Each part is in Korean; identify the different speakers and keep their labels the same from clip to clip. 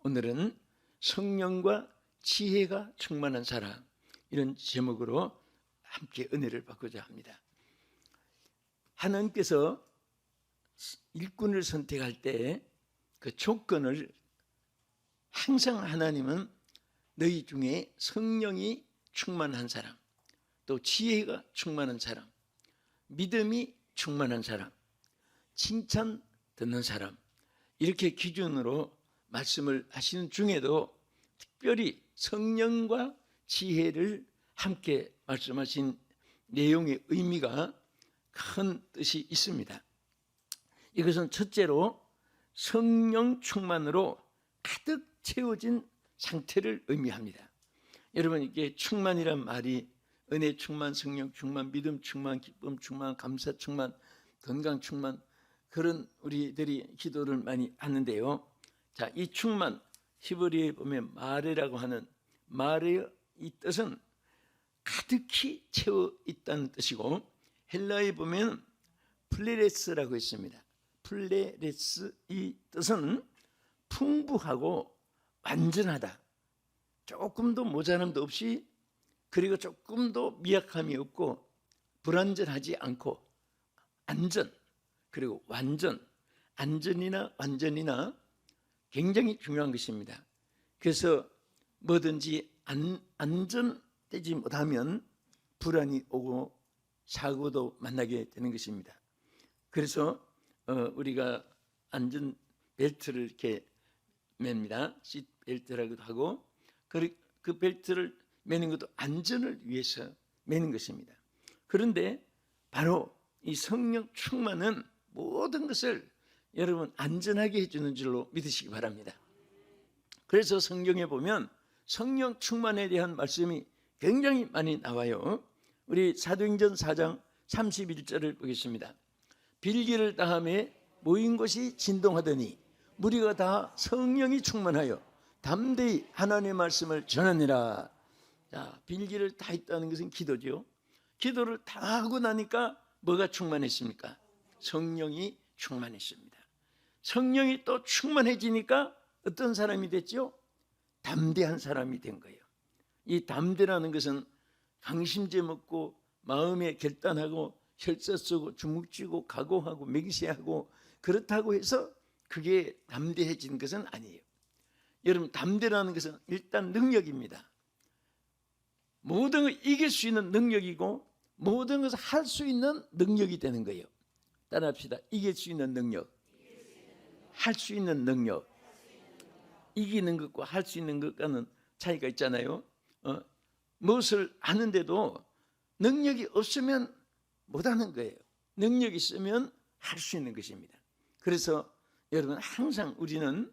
Speaker 1: 오늘은 성령과 지혜가 충만한 사람, 이런 제목으로 함께 은혜를 받고자 합니다. 하나님께서 일꾼을 선택할 때 그 조건을 항상 하나님은 너희 중에 성령이 충만한 사람, 또 지혜가 충만한 사람, 믿음이 충만한 사람, 칭찬 듣는 사람, 이렇게 기준으로 말씀을 하시는 중에도 특별히 성령과 지혜를 함께 말씀하신 내용의 의미가 큰 뜻이 있습니다. 이것은 첫째로 성령 충만으로 가득 채워진 상태를 의미합니다. 여러분, 이게 충만이란 말이 은혜 충만, 성령 충만, 믿음 충만, 기쁨 충만, 감사 충만, 건강 충만, 그런 우리들이 기도를 많이 하는데요. 자, 이 충만, 히브리어에 보면 마레라고 하는 마레의 이 뜻은 가득히 채워 있다는 뜻이고, 헬라에 보면 플레레스라고 있습니다. 플레레스, 이 뜻은 풍부하고 완전하다, 조금도 모자람도 없이, 그리고 조금도 미약함이 없고 불완전하지 않고 안전, 그리고 완전, 안전이나 완전이나 굉장히 중요한 것입니다. 그래서 뭐든지 안전되지 못하면 불안이 오고 사고도 만나게 되는 것입니다. 그래서 우리가 안전 벨트를 이렇게 맵니다. 시트 벨트라고도 하고, 그 벨트를 매는 것도 안전을 위해서 매는 것입니다. 그런데 바로 이 성령 충만은 모든 것을 여러분 안전하게 해주는 줄로 믿으시기 바랍니다. 그래서 성경에 보면 성령 충만에 대한 말씀이 굉장히 많이 나와요. 우리 사도행전 4장 31절을 보겠습니다. 빌기를 다함에 모인 곳이 진동하더니 무리가 다 성령이 충만하여 담대히 하나님의 말씀을 전하니라. 자, 빌기를 다 했다는 것은 기도죠. 기도를 다 하고 나니까 뭐가 충만했습니까? 성령이 충만했습니다. 성령이 또 충만해지니까 어떤 사람이 됐죠? 담대한 사람이 된 거예요. 이 담대라는 것은 강심제 먹고 마음에 결단하고 혈세 쓰고 주눅쥐고 각오하고 맹세하고 그렇다고 해서 그게 담대해진 것은 아니에요. 여러분, 담대라는 것은 일단 능력입니다. 모든 걸 이길 수 있는 능력이고 모든 것을 할 수 있는 능력이 되는 거예요. 따라합시다. 이길 수 있는 능력, 할 수 있는 능력. 이기는 것과 할 수 있는 것과는 차이가 있잖아요. 무엇을 하는데도 능력이 없으면 못하는 거예요. 능력이 있으면 할 수 있는 것입니다. 그래서 여러분, 항상 우리는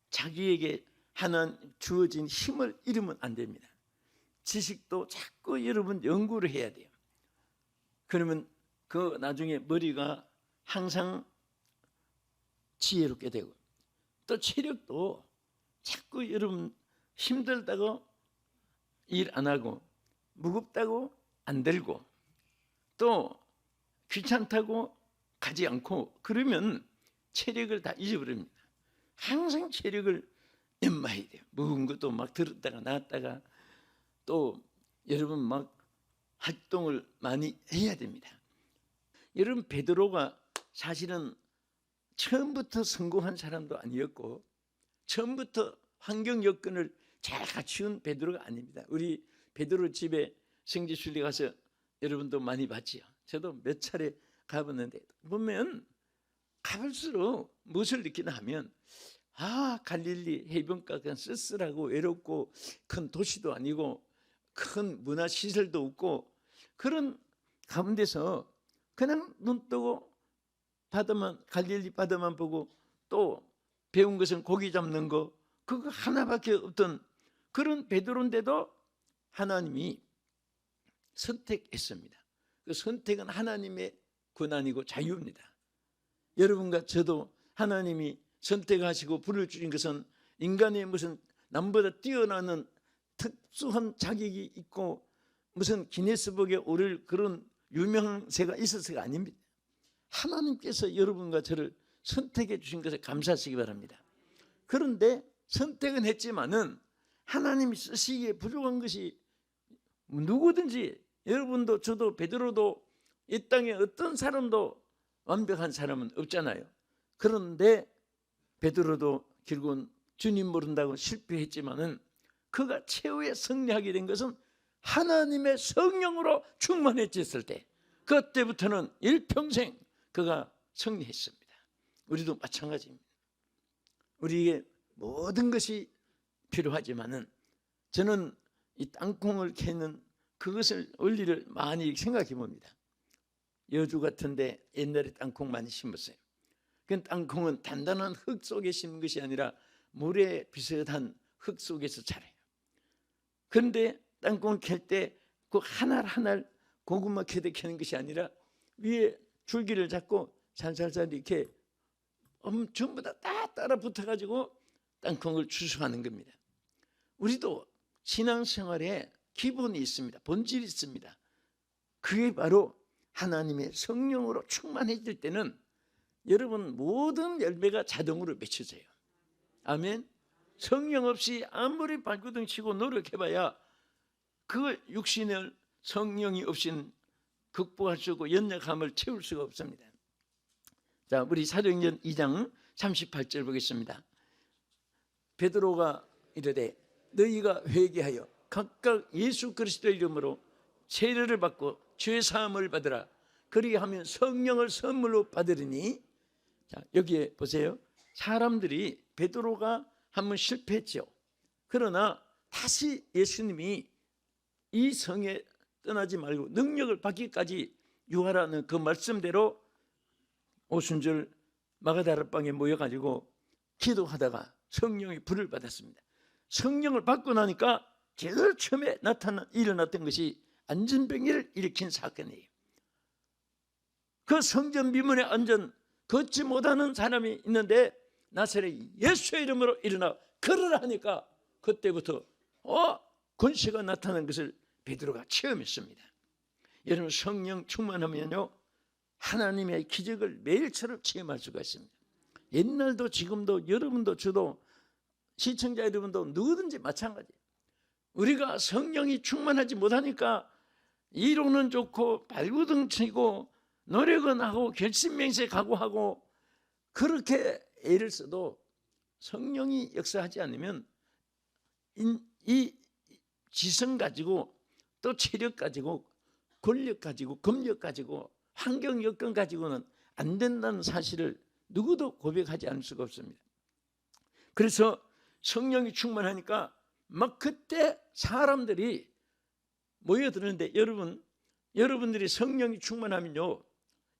Speaker 1: 자기에게 하나님 주어진 힘을 잃으면 안 됩니다. 지식도 자꾸 여러분 연구를 해야 돼요. 그러면 그 나중에 머리가 항상 지혜롭게 되고, 또 체력도 자꾸 여러분 힘들다고 일 안 하고 무겁다고 안 들고 또 귀찮다고 가지 않고 그러면 체력을 다 잊어버립니다. 항상 체력을 연마해야 돼요. 무거운 것도 막 들었다가 놨다가 또 여러분 막 활동을 많이 해야 됩니다. 여러분, 베드로가 사실은 처음부터 성공한 사람도 아니었고 처음부터 환경 여건을 잘 갖춘 베드로가 아닙니다. 우리 베드로 집에 성지순례 가서 여러분도 많이 봤지요. 저도 몇 차례 가봤는데 보면 가볼수록 무엇을 느끼나 하면, 갈릴리 해변가 그냥 쓸쓸하고 외롭고 큰 도시도 아니고 큰 문화시설도 없고 그런 가운데서 그냥 눈 뜨고 바다만, 갈릴리 바다만 보고 또 배운 것은 고기 잡는 거, 그거 하나밖에 없던 그런 베드로인데도 하나님이 선택했습니다. 그 선택은 하나님의 권한이고 자유입니다. 여러분과 저도 하나님이 선택하시고 부를 주신 것은 인간의 무슨 남보다 뛰어나는 특수한 자격이 있고 무슨 기네스북에 오를 그런 유명세가 있어서가 아닙니다. 하나님께서 여러분과 저를 선택해 주신 것에 감사하시기 바랍니다. 그런데 선택은 했지만은 하나님이 쓰시기에 부족한 것이 누구든지, 여러분도 저도 베드로도 이 땅에 어떤 사람도 완벽한 사람은 없잖아요. 그런데 베드로도 결국은 주님 모른다고 실패했지만은 그가 최후에 승리하게 된 것은 하나님의 성령으로 충만해졌을 때, 그때부터는 일평생 그가 승리했습니다. 우리도 마찬가지입니다. 우리에게 모든 것이 필요하지만은 저는 이 땅콩을 캐는 그것을 원리를 많이 생각해 봅니다. 여주 같은데 옛날에 땅콩 많이 심었어요. 그 땅콩은 단단한 흙 속에 심은 것이 아니라 물에 비슷한 흙 속에서 자라요. 그런데 땅콩을 캘 때 그 하나하나 고구마 캐듯 캐는 것이 아니라 위에 줄기를 잡고 살살살 이렇게 전부 다 따라 붙어가지고 땅콩을 추수하는 겁니다. 우리도 신앙생활에 기본이 있습니다. 본질이 있습니다. 그게 바로 하나님의 성령으로 충만해질 때는 여러분 모든 열매가 자동으로 맺혀져요. 아멘. 성령 없이 아무리 발구등 치고 노력해봐야 그 육신을 성령이 없이는 극복할 수 없고 연약함을 채울 수가 없습니다. 자, 우리 사도행전 2장 38절 보겠습니다. 베드로가 이르되 너희가 회개하여 각각 예수 그리스도의 이름으로 세례를 받고 죄 사함을 받으라. 그리하면 성령을 선물로 받으리니. 자, 여기에 보세요. 사람들이 베드로가 한번 실패했죠. 그러나 다시 예수님이 이 성에 떠나지 말고 능력을 받기까지 유하라는 그 말씀대로 오순절 마가다락방에 모여가지고 기도하다가 성령의 불을 받았습니다. 성령을 받고 나니까 제일 처음에 일어났던 것이 안전병기를 일으킨 사건이에요. 그 성전 미문에 앉은 걷지 못하는 사람이 있는데 나사렛 예수의 이름으로 일어나 걸으라 하니까 그때부터 권세가 나타난 것을 베드로가 체험했습니다. 여러분, 성령 충만하면요 하나님의 기적을 매일처럼 체험할 수가 있습니다. 옛날도 지금도 여러분도 저도 시청자 여러분도 누구든지 마찬가지예요. 우리가 성령이 충만하지 못하니까 이론은 좋고 발구등 치고 노력은 하고 결심맹세 각오하고 그렇게 애를 써도 성령이 역사하지 않으면 이 지성 가지고 또 체력 가지고 권력 가지고 검력 가지고 환경 여건 가지고는 안 된다는 사실을 누구도 고백하지 않을 수가 없습니다. 그래서 성령이 충만하니까 막 그때 사람들이 모여드는데 여러분들이 성령이 충만하면요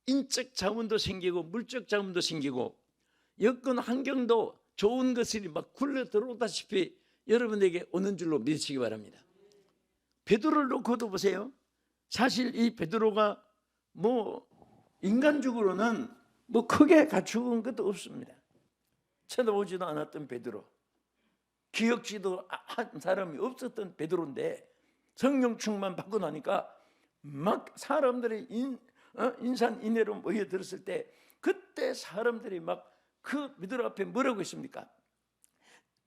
Speaker 1: 인적 자원도 생기고 물적 자원도 생기고 여건 환경도 좋은 것들이 막 굴러 들어오다시피 여러분에게 오는 줄로 믿으시기 바랍니다. 베드로를 놓고도 보세요. 사실 이 베드로가 인간적으로는 크게 갖추은 것도 없습니다. 쳐다보지도 않았던 베드로, 기억지도 한 사람이 없었던 베드로인데 성령 충만 받고 나니까 막 사람들이 인산인해로 모여들었을 때 그때 사람들이 막 그 베드로 앞에 뭐라고 했습니까?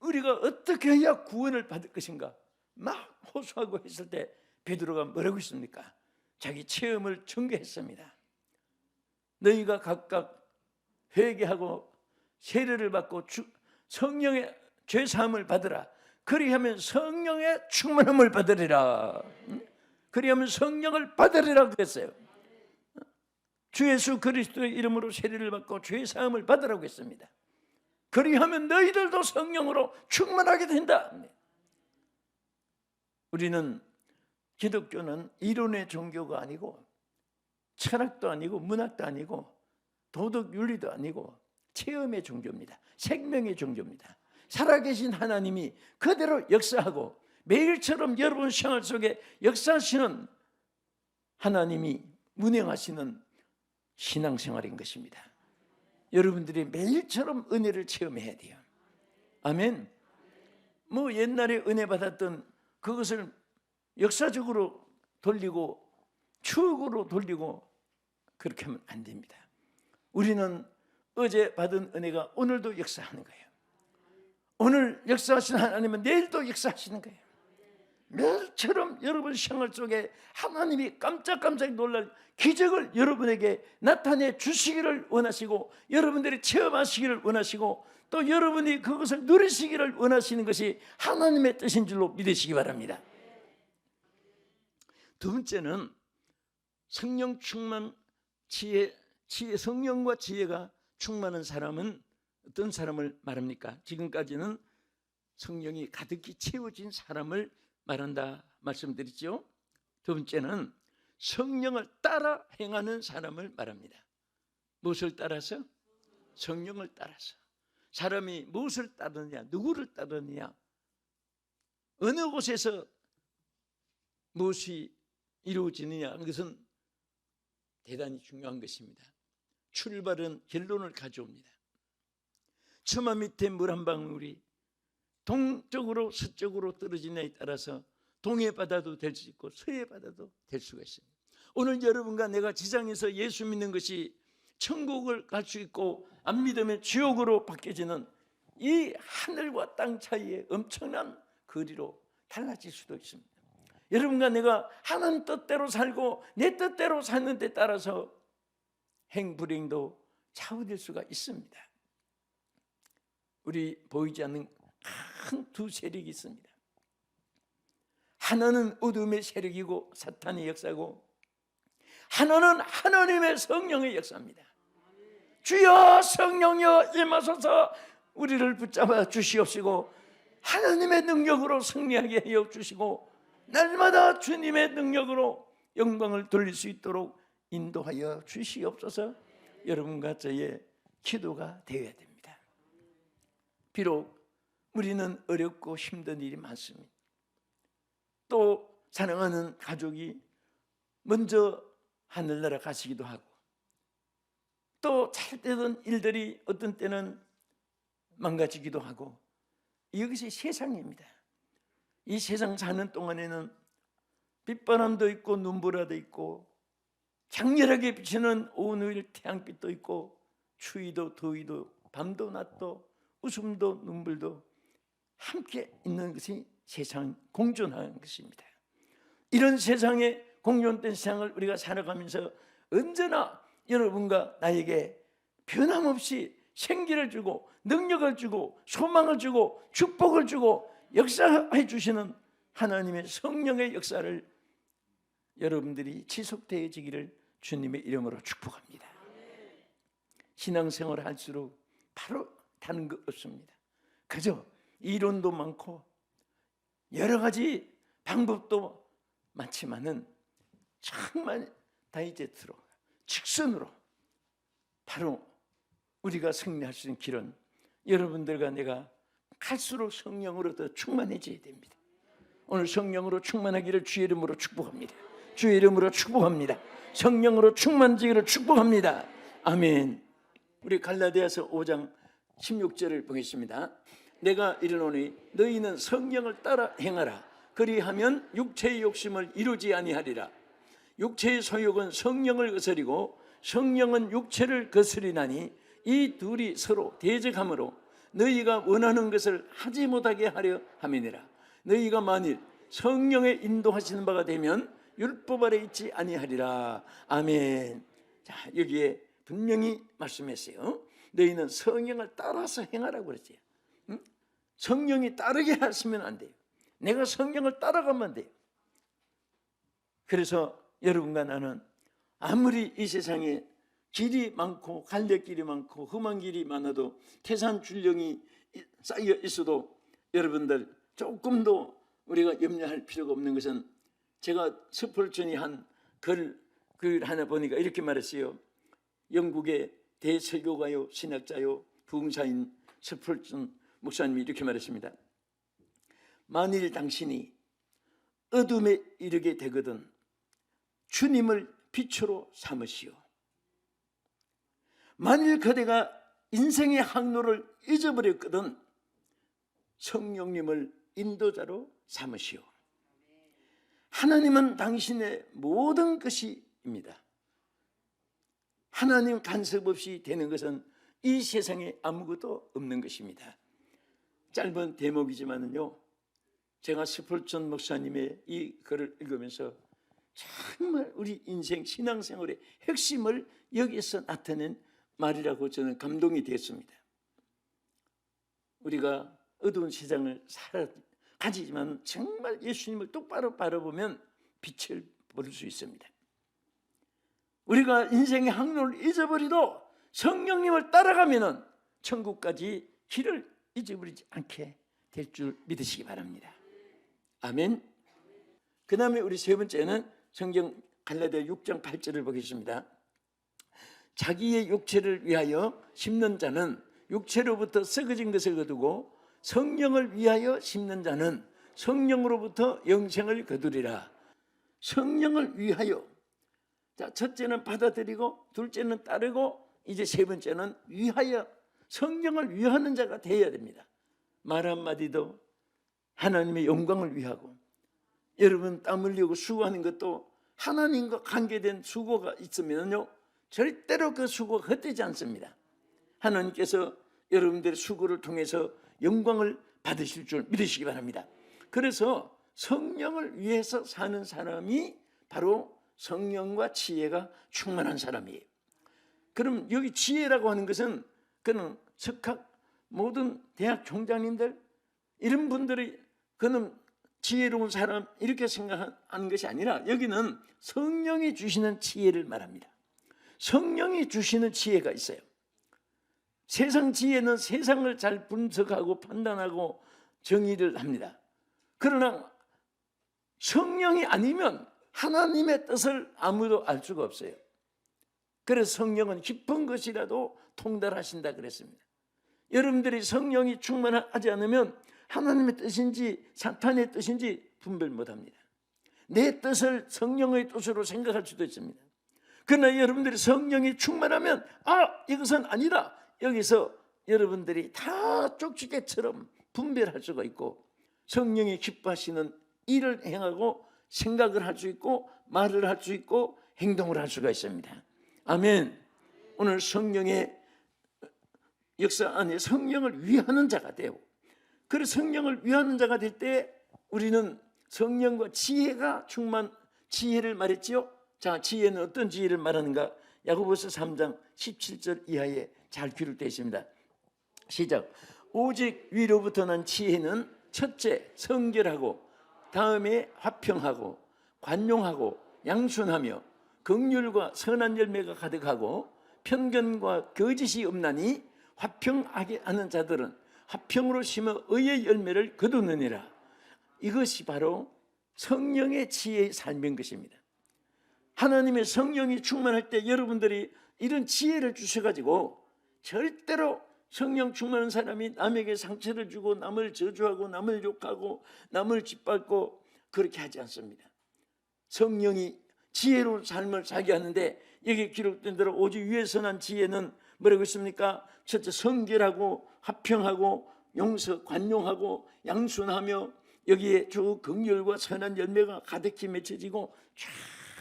Speaker 1: 우리가 어떻게 해야 구원을 받을 것인가 막 호소하고 했을 때 베드로가 뭐라고 했습니까? 자기 체험을 전개했습니다. 너희가 각각 회개하고 세례를 받고 성령의 죄사함을 받으라. 그리하면 성령의 충만함을 받으리라. 그리하면 성령을 받으리라 그랬어요. 주 예수 그리스도의 이름으로 세례를 받고 죄사함을 받으라고 했습니다. 그리하면 너희들도 성령으로 충만하게 된다. 우리는 기독교는 이론의 종교가 아니고 철학도 아니고 문학도 아니고 도덕 윤리도 아니고 체험의 종교입니다. 생명의 종교입니다. 살아계신 하나님이 그대로 역사하고 매일처럼 여러분 생활 속에 역사하시는 하나님이 운행하시는 신앙생활인 것입니다. 여러분들이 매일처럼 은혜를 체험해야 돼요. 아멘. 옛날에 은혜 받았던 그것을 역사적으로 돌리고 추억으로 돌리고 그렇게 하면 안 됩니다. 우리는 어제 받은 은혜가 오늘도 역사하는 거예요. 오늘 역사하시는 하나님은 내일도 역사하시는 거예요. 매일처럼 여러분 생활 속에 하나님이 깜짝깜짝 놀랄 기적을 여러분에게 나타내 주시기를 원하시고, 여러분들이 체험하시기를 원하시고, 또 여러분이 그것을 누리시기를 원하시는 것이 하나님의 뜻인 줄로 믿으시기 바랍니다. 두 번째는 성령 충만, 성령과 지혜가 충만한 사람은 어떤 사람을 말합니까? 지금까지는 성령이 가득히 채워진 사람을 말한다 말씀드렸죠. 두 번째는 성령을 따라 행하는 사람을 말합니다. 무엇을 따라서? 성령을 따라서. 사람이 무엇을 따르느냐, 누구를 따르느냐, 어느 곳에서 무엇이 이루어지느냐, 그것은 대단히 중요한 것입니다. 출발은 결론을 가져옵니다. 처마 밑에 물 한 방울이 동쪽으로 서쪽으로 떨어지냐에 따라서 동해 바다도 될 수 있고 서해 바다도 될 수가 있습니다. 오늘 여러분과 내가 지상에서 예수 믿는 것이 천국을 갈 수 있고, 안 믿으면 지옥으로 바뀌어지는 이 하늘과 땅 사이에 엄청난 거리로 달라질 수도 있습니다. 여러분과 내가 하나님 뜻대로 살고 내 뜻대로 사는 데 따라서 행불행도 좌우될 수가 있습니다. 우리 보이지 않는 큰 두 세력이 있습니다. 하나는 어둠의 세력이고 사탄의 역사고, 하나는 하나님의 성령의 역사입니다. 주여 성령여 임하소서 우리를 붙잡아 주시옵시고, 하나님의 능력으로 승리하게 하여 주시고, 날마다 주님의 능력으로 영광을 돌릴 수 있도록 인도하여 주시옵소서. 여러분과 저의 기도가 되어야 됩니다. 비록 우리는 어렵고 힘든 일이 많습니다. 또 사랑하는 가족이 먼저 하늘나라 가시기도 하고, 또 잘 되던 일들이 어떤 때는 망가지기도 하고, 이것이 세상입니다. 이 세상 사는 동안에는 빗바람도 있고 눈보라도 있고 장렬하게 비치는 오늘 태양빛도 있고, 추위도 더위도 밤도 낮도 웃음도 눈물도 함께 있는 것이 세상 공존하는 것입니다. 이런 세상에 공존된 세상을 우리가 살아가면서 언제나 여러분과 나에게 변함없이 생기를 주고 능력을 주고 소망을 주고 축복을 주고 역사해 주시는 하나님의 성령의 역사를 여러분들이 지속되어지기를 주님의 이름으로 축복합니다. 신앙생활을 할수록 바로 다른 것 없습니다. 그저 이론도 많고 여러 가지 방법도 많지만은 정말 다이제트로 직선으로 바로 우리가 승리할 수 있는 길은 여러분들과 내가 갈수록 성령으로 더 충만해져야 됩니다. 오늘 성령으로 충만하기를 주의 이름으로 축복합니다. 주의 이름으로 축복합니다. 성령으로 충만지기를 축복합니다. 아멘. 우리 갈라디아서 5장 16절을 보겠습니다. 내가 이르노니 너희는 성령을 따라 행하라. 그리하면 육체의 욕심을 이루지 아니하리라. 육체의 소욕은 성령을 거스리고 성령은 육체를 거스리나니 이 둘이 서로 대적하므로 너희가 원하는 것을 하지 못하게 하려 함이니라. 너희가 만일 성령의 인도하시는 바가 되면 율법 아래 있지 아니하리라. 아멘. 자, 여기에 분명히 말씀했어요. 너희는 성령을 따라서 행하라고 그랬어요. 응? 성령이 따르게 하시면 안 돼요. 내가 성령을 따라가면 안 돼요. 그래서 여러분과 나는 아무리 이 세상에 길이 많고 갈래길이 많고 험한 길이 많아도 태산줄령이 쌓여 있어도 여러분들 조금도 우리가 염려할 필요가 없는 것은, 제가 스펄전이 한 글 하나 보니까 이렇게 말했어요. 영국의 대설교가요 신학자요 부흥사인 스펄전 목사님이 이렇게 말했습니다. 만일 당신이 어둠에 이르게 되거든 주님을 빛으로 삼으시오. 만일 그대가 인생의 항로를 잊어버렸거든 성령님을 인도자로 삼으시오. 하나님은 당신의 모든 것입니다. 하나님 간섭 없이 되는 것은 이 세상에 아무것도 없는 것입니다. 짧은 대목이지만은요, 제가 스폴전 목사님의 이 글을 읽으면서 정말 우리 인생 신앙생활의 핵심을 여기서 나타낸 말이라고 저는 감동이 되었습니다. 우리가 어두운 세상을 가지지만 정말 예수님을 똑바로 바라보면 빛을 볼 수 있습니다. 우리가 인생의 항로를 잊어버리도 성령님을 따라가면은 천국까지 길을 잊어버리지 않게 될 줄 믿으시기 바랍니다. 아멘. 그 다음에 우리 세 번째는 성경 갈라디아 6장 8절을 보겠습니다. 자기의 육체를 위하여 심는 자는 육체로부터 썩어진 것을 거두고 성령을 위하여 심는 자는 성령으로부터 영생을 거두리라. 성령을 위하여. 자, 첫째는 받아들이고, 둘째는 따르고, 이제 세 번째는 위하여, 성령을 위하는 자가 되어야 됩니다. 말 한마디도 하나님의 영광을 위하고, 여러분 땀 흘리고 수고하는 것도 하나님과 관계된 수고가 있으면요, 절대로 그 수고가 헛되지 않습니다. 하나님께서 여러분들의 수고를 통해서 영광을 받으실 줄 믿으시기 바랍니다. 그래서 성령을 위해서 사는 사람이 바로 성령과 지혜가 충만한 사람이에요. 그럼 여기 지혜라고 하는 것은 그는 석학 모든 대학 총장님들 이런 분들이 그는 지혜로운 사람 이렇게 생각하는 것이 아니라 여기는 성령이 주시는 지혜를 말합니다. 성령이 주시는 지혜가 있어요. 세상 지혜는 세상을 잘 분석하고 판단하고 정의를 합니다. 그러나 성령이 아니면 하나님의 뜻을 아무도 알 수가 없어요. 그래서 성령은 깊은 것이라도 통달하신다 그랬습니다. 여러분들이 성령이 충만하지 않으면 하나님의 뜻인지 사탄의 뜻인지 분별 못합니다. 내 뜻을 성령의 뜻으로 생각할 수도 있습니다. 그러나 여러분들이 성령이 충만하면 이것은 아니라 여기서 여러분들이 다 쪽지게처럼 분별할 수가 있고 성령이 기뻐하시는 일을 행하고 생각을 할 수 있고 말을 할 수 있고 행동을 할 수가 있습니다. 아멘. 오늘 성령의 역사 안에 성령을 위하는 자가 되고, 그래서 성령을 위하는 자가 될 때 우리는 성령과 지혜가 지혜를 말했지요. 자, 지혜는 어떤 지혜를 말하는가? 야고보서 3장 17절 이하에 잘 기록되어 있습니다. 시작. 오직 위로부터 난 지혜는 첫째 성결하고, 다음에 화평하고 관용하고 양순하며 긍휼과 선한 열매가 가득하고 편견과 거짓이 없나니 화평하게 하는 자들은 화평으로 심어 의의 열매를 거두느니라. 이것이 바로 성령의 지혜의 삶인 것입니다. 하나님의 성령이 충만할 때 여러분들이 이런 지혜를 주셔가지고 절대로 성령 충만한 사람이 남에게 상처를 주고 남을 저주하고 남을 욕하고 남을 짓밟고 그렇게 하지 않습니다. 성령이 지혜로운 삶을 살게 하는데 여기 기록된 대로 오직 위에서 난 지혜는 뭐라고 했습니까? 첫째 성결하고 화평하고 용서 관용하고 양순하며 여기에 주 긍휼과 선한 열매가 가득히 맺혀지고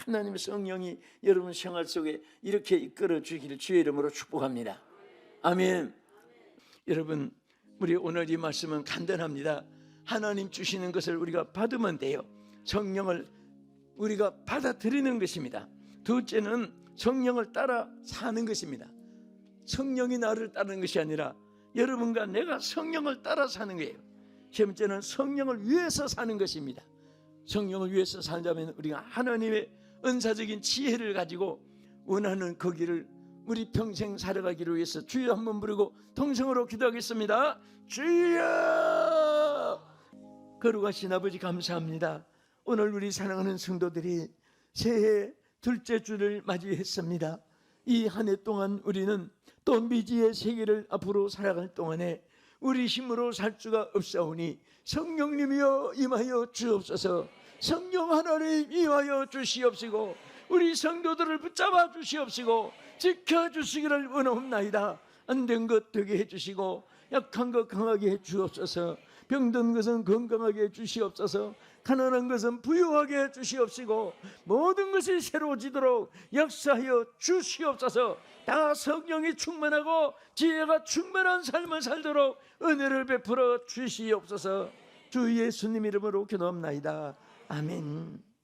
Speaker 1: 하나님의 성령이 여러분 생활 속에 이렇게 이끌어 주기를 주의 이름으로 축복합니다. 아멘. 여러분, 우리 오늘 이 말씀은 간단합니다. 하나님 주시는 것을 우리가 받으면 돼요. 성령을 우리가 받아들이는 것입니다. 둘째는 성령을 따라 사는 것입니다. 성령이 나를 따르는 것이 아니라 여러분과 내가 성령을 따라 사는 거예요. 세 번째는 성령을 위해서 사는 것입니다. 성령을 위해서 살자면 우리가 하나님의 은사적인 지혜를 가지고 원하는 그 길을 우리 평생 살아가기를 위해서 주여 한번 부르고 통성으로 기도하겠습니다. 주여! 거룩하신 아버지 감사합니다. 오늘 우리 사랑하는 성도들이 새해 둘째 주를 맞이했습니다. 이 한 해 동안 우리는 또 미지의 세계를 앞으로 살아갈 동안에 우리 힘으로 살 수가 없사오니 성령님이여 임하여 주옵소서. 성령 하나님 임하여 주시옵시고 우리 성도들을 붙잡아 주시옵시고 지켜주시기를 원하옵나이다. 안 된 것 되게 해주시고 약한 것 강하게 해주옵소서. 병든 것은 건강하게 해 주시옵소서. 가난한 것은 부유하게 해 주시옵시고 모든 것이 새로워지도록 역사하여 주시옵소서. 다 성령이 충만하고 지혜가 충만한 삶을 살도록 은혜를 베풀어 주시옵소서. 주 예수님 이름으로 기도합나이다. 아멘.